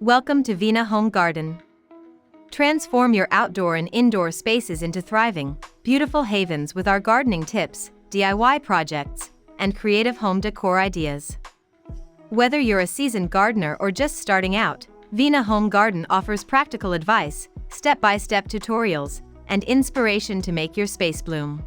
Welcome to Vina Home Garden. Transform your outdoor and indoor spaces into thriving, beautiful havens with our gardening tips, DIY projects, and creative home decor ideas. Whether you're a seasoned gardener or just starting out, Vina Home Garden offers practical advice, step-by-step tutorials, and inspiration to make your space bloom.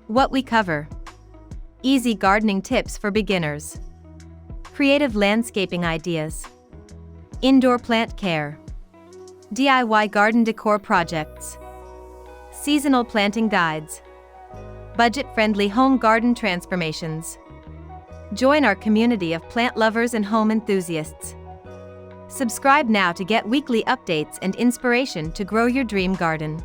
What we cover: easy gardening tips for beginners, creative landscaping ideas, indoor plant care, DIY garden decor projects, seasonal planting guides, budget-friendly home garden transformations. Join our community of plant lovers and home enthusiasts. Subscribe now to get weekly updates and inspiration to grow your dream garden.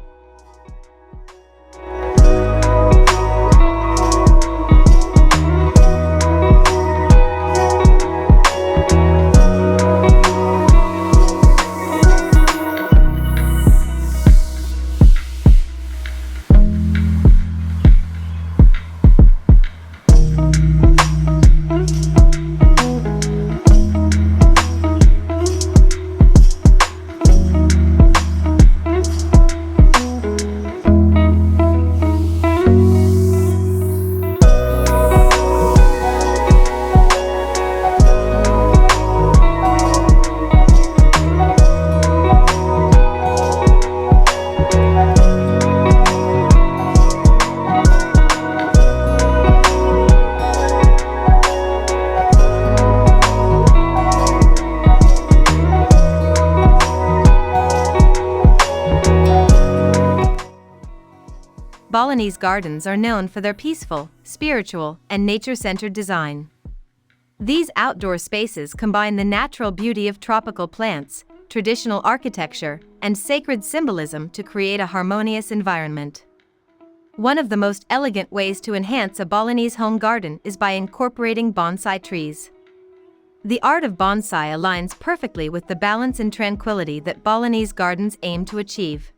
Balinese gardens are known for their peaceful, spiritual, and nature-centered design. These outdoor spaces combine the natural beauty of tropical plants, traditional architecture, and sacred symbolism to create a harmonious environment. One of the most elegant ways to enhance a Balinese home garden is by incorporating bonsai trees. The art of bonsai aligns perfectly with the balance and tranquility that Balinese gardens aim to achieve.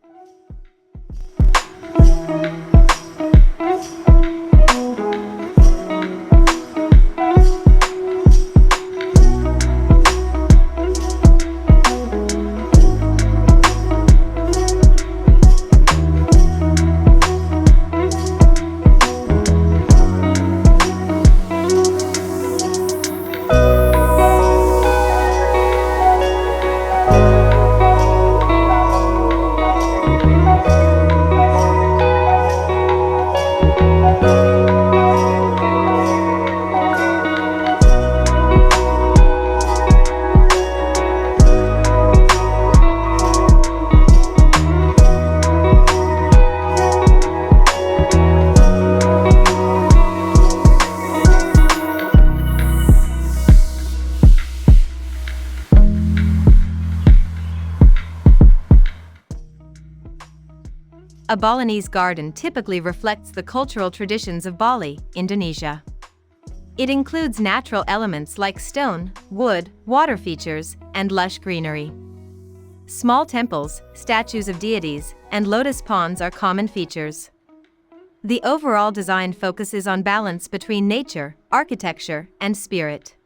A Balinese garden typically reflects the cultural traditions of Bali, Indonesia. It includes natural elements like stone, wood, water features, and lush greenery. Small temples, statues of deities, and lotus ponds are common features. The overall design focuses on balance between nature, architecture, and spirit.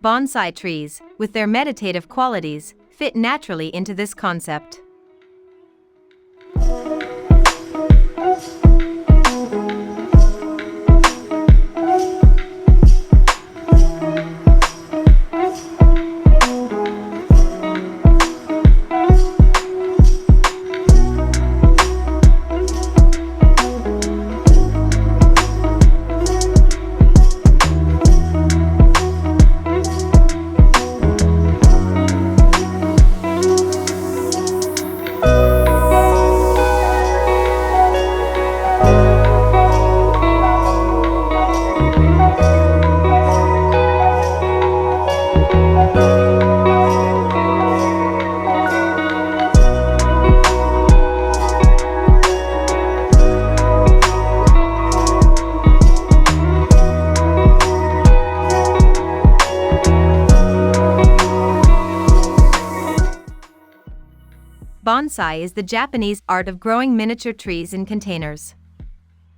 Bonsai trees, with their meditative qualities, fit naturally into this concept. Bonsai is the Japanese art of growing miniature trees in containers.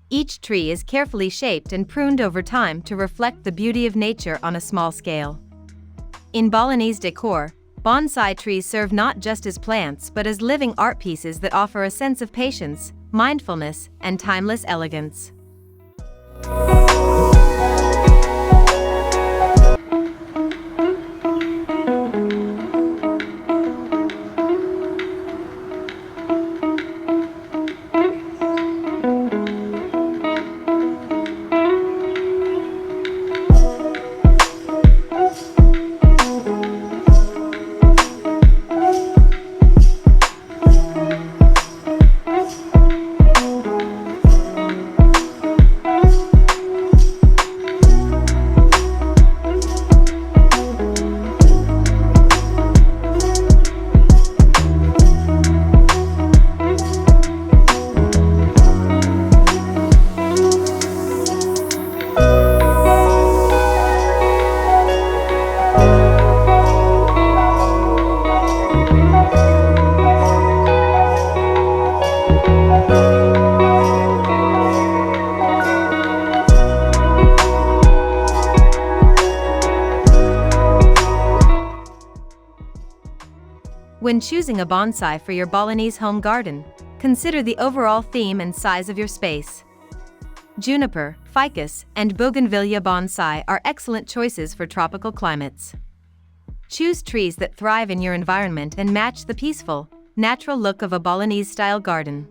Each tree is carefully shaped and pruned over time to reflect the beauty of nature on a small scale. In Balinese decor, Bonsai trees serve not just as plants but as living art pieces that offer a sense of patience, mindfulness, and timeless elegance. When choosing a bonsai for your Balinese home garden, consider the overall theme and size of your space. Juniper, ficus, and bougainvillea bonsai are excellent choices for tropical climates. Choose trees that thrive in your environment and match the peaceful, natural look of a Balinese-style garden.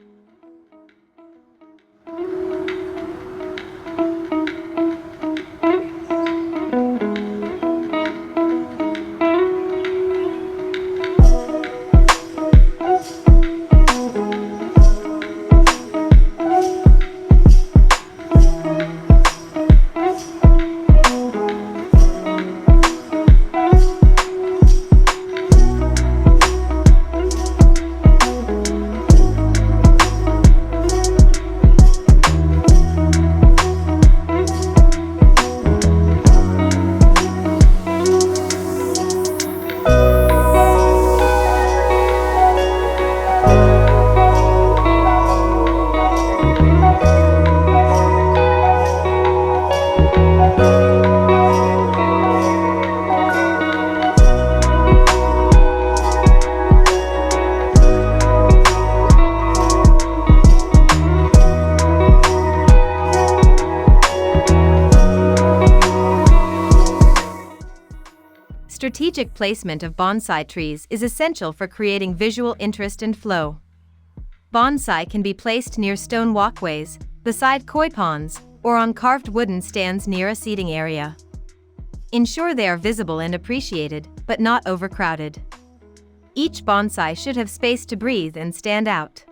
Strategic placement of bonsai trees is essential for creating visual interest and flow. Bonsai can be placed near stone walkways, beside koi ponds, or on carved wooden stands near a seating area. Ensure they are visible and appreciated, but not overcrowded. Each bonsai should have space to breathe and stand out.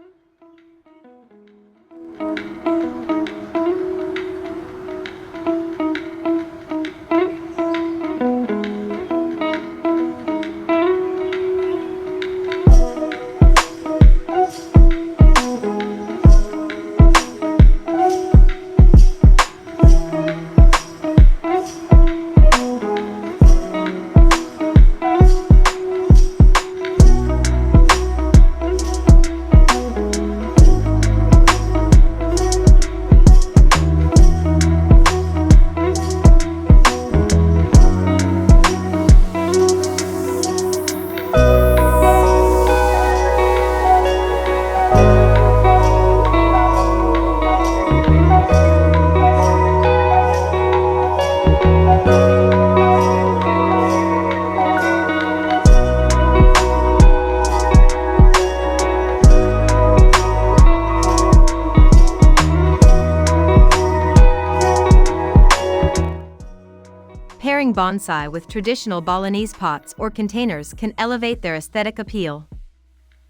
Pairing bonsai with traditional Balinese pots or containers can elevate their aesthetic appeal.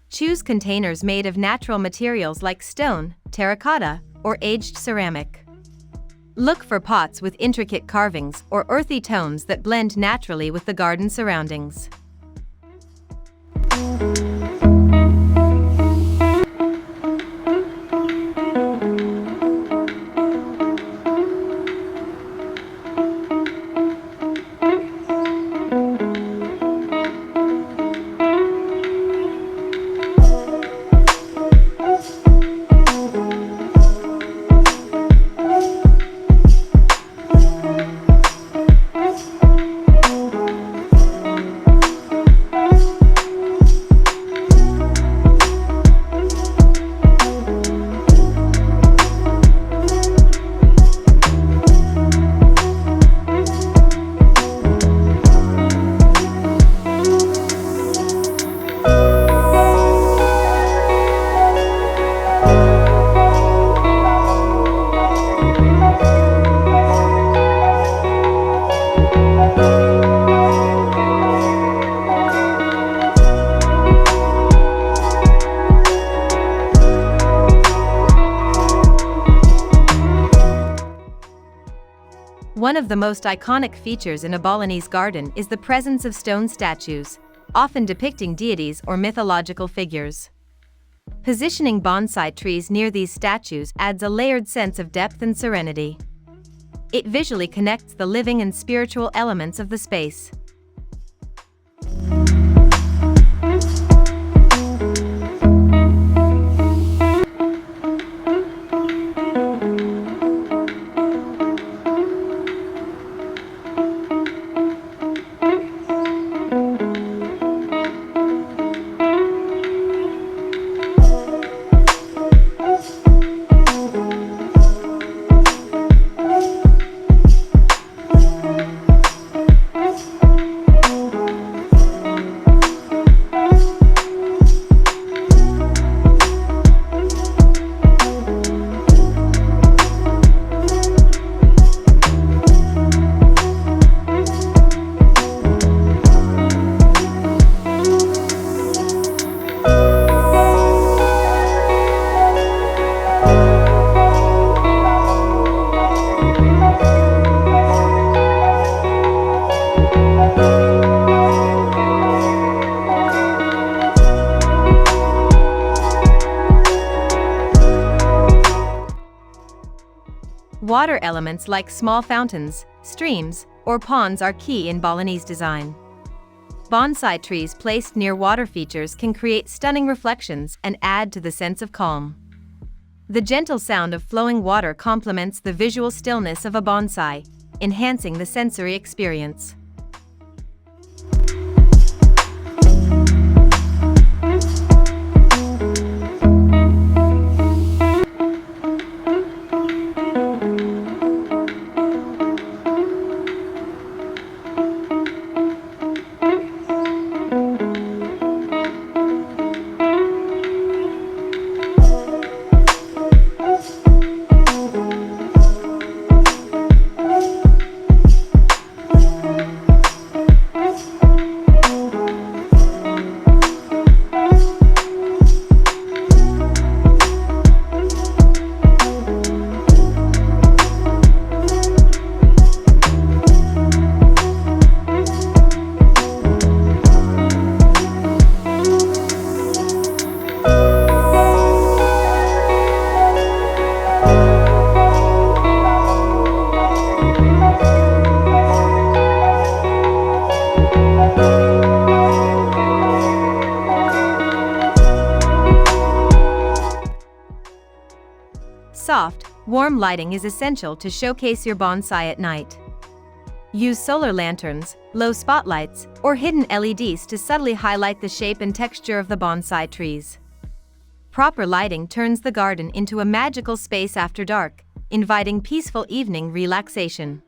Choose containers made of natural materials like stone, terracotta, or aged ceramic. Look for pots with intricate carvings or earthy tones that blend naturally with the garden surroundings. One of the most iconic features in a Balinese garden is the presence of stone statues, often depicting deities or mythological figures. Positioning bonsai trees near these statues adds a layered sense of depth and serenity. It visually connects the living and spiritual elements of the space. Water elements like small fountains, streams, or ponds are key in Balinese design. Bonsai trees placed near water features can create stunning reflections and add to the sense of calm. The gentle sound of flowing water complements the visual stillness of a bonsai, enhancing the sensory experience. Soft, warm lighting is essential to showcase your bonsai at night. Use solar lanterns, low spotlights, or hidden LEDs to subtly highlight the shape and texture of the bonsai trees. Proper lighting turns the garden into a magical space after dark, inviting peaceful evening relaxation.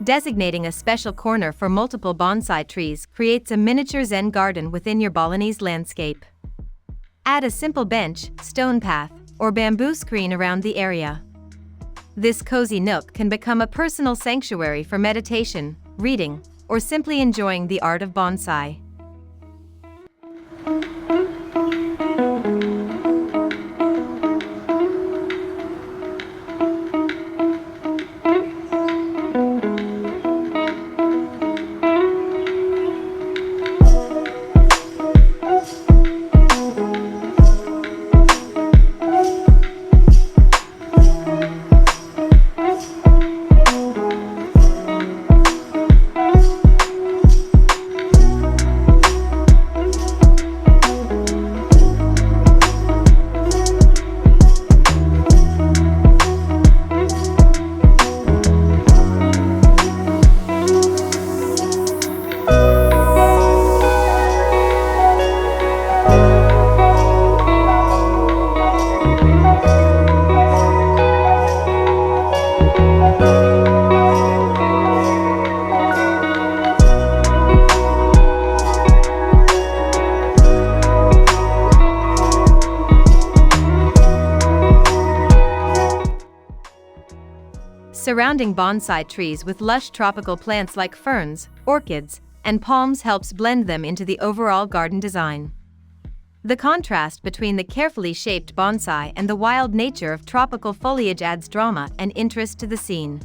Designating a special corner for multiple bonsai trees creates a miniature Zen garden within your Balinese landscape. Add a simple bench, stone path, or bamboo screen around the area. This cozy nook can become a personal sanctuary for meditation, reading, or simply enjoying the art of bonsai. Surrounding bonsai trees with lush tropical plants like ferns, orchids, and palms helps blend them into the overall garden design. The contrast between the carefully shaped bonsai and the wild nature of tropical foliage adds drama and interest to the scene.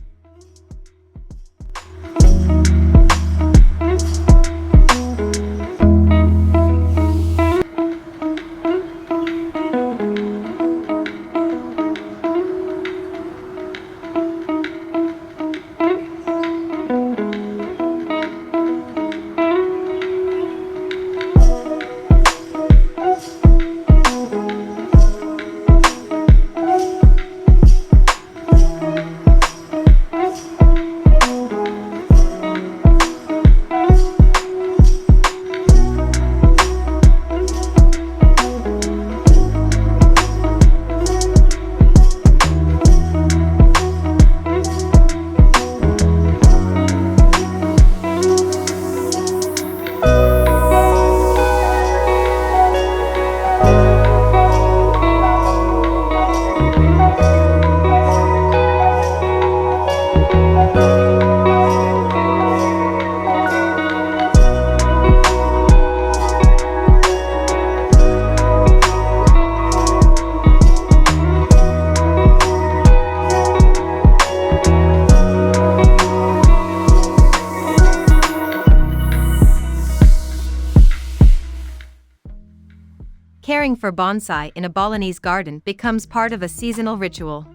Caring for bonsai in a Balinese garden becomes part of a seasonal ritual.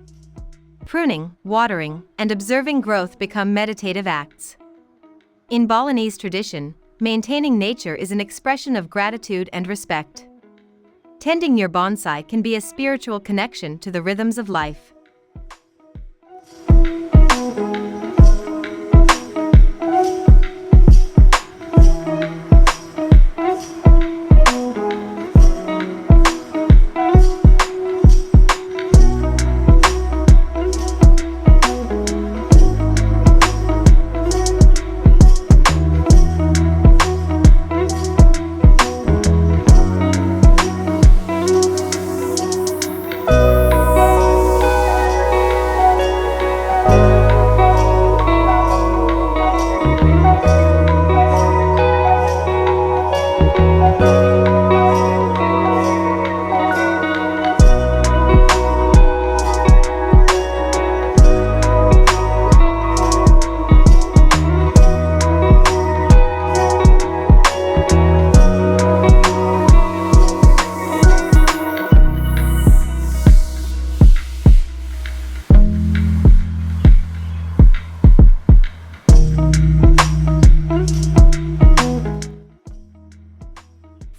Pruning, watering, and observing growth become meditative acts. In Balinese tradition, maintaining nature is an expression of gratitude and respect. Tending your bonsai can be a spiritual connection to the rhythms of life.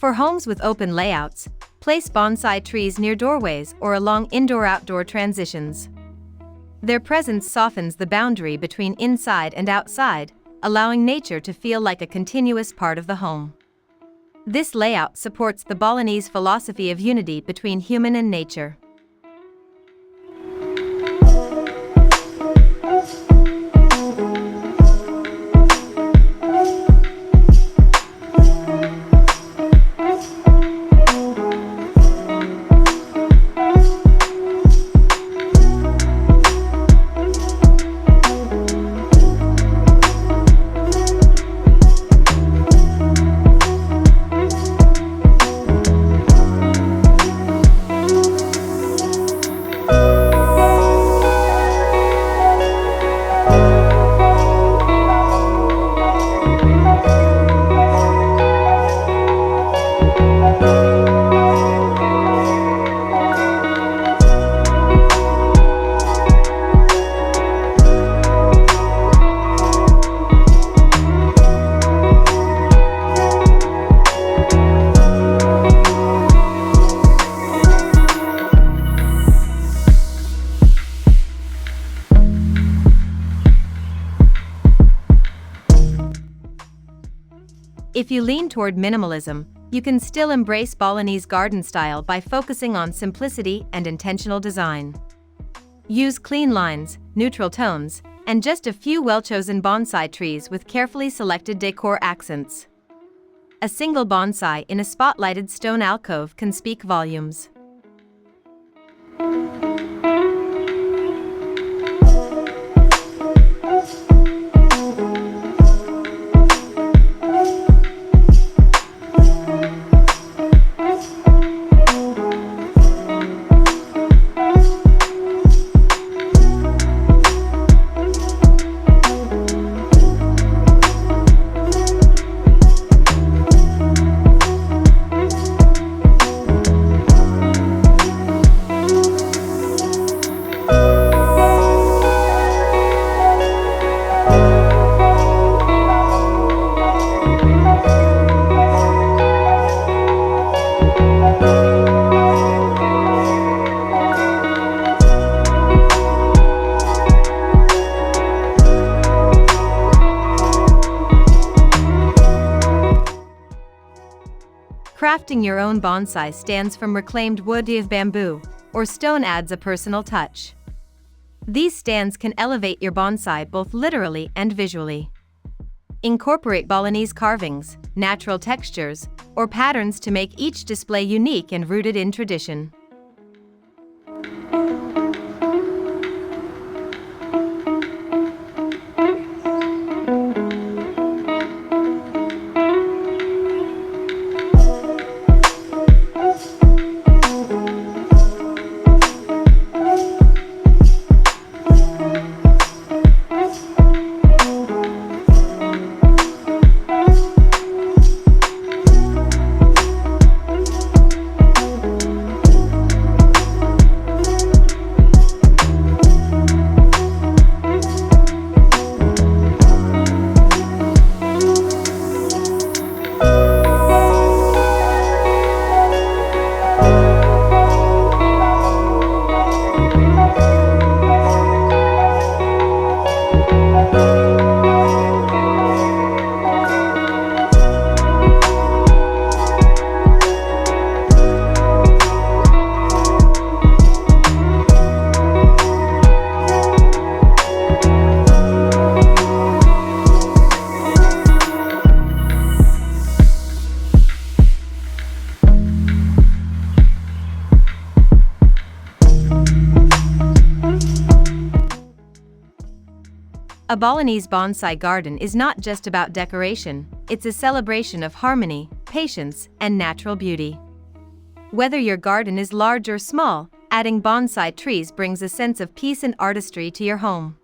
For homes with open layouts, place bonsai trees near doorways or along indoor-outdoor transitions. Their presence softens the boundary between inside and outside, allowing nature to feel like a continuous part of the home. This layout supports the Balinese philosophy of unity between human and nature. If you lean toward minimalism, you can still embrace Balinese garden style by focusing on simplicity and intentional design. Use clean lines, neutral tones, and just a few well-chosen bonsai trees with carefully selected decor accents. A single bonsai in a spotlighted stone alcove can speak volumes. Crafting your own bonsai stands from reclaimed wood of bamboo or stone adds a personal touch. These stands can elevate your bonsai both literally and visually. Incorporate Balinese carvings, natural textures, or patterns to make each display unique and rooted in tradition. A Balinese bonsai garden is not just about decoration, it's a celebration of harmony, patience, and natural beauty. Whether your garden is large or small, adding bonsai trees brings a sense of peace and artistry to your home.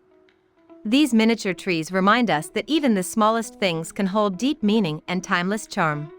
These miniature trees remind us that even the smallest things can hold deep meaning and timeless charm.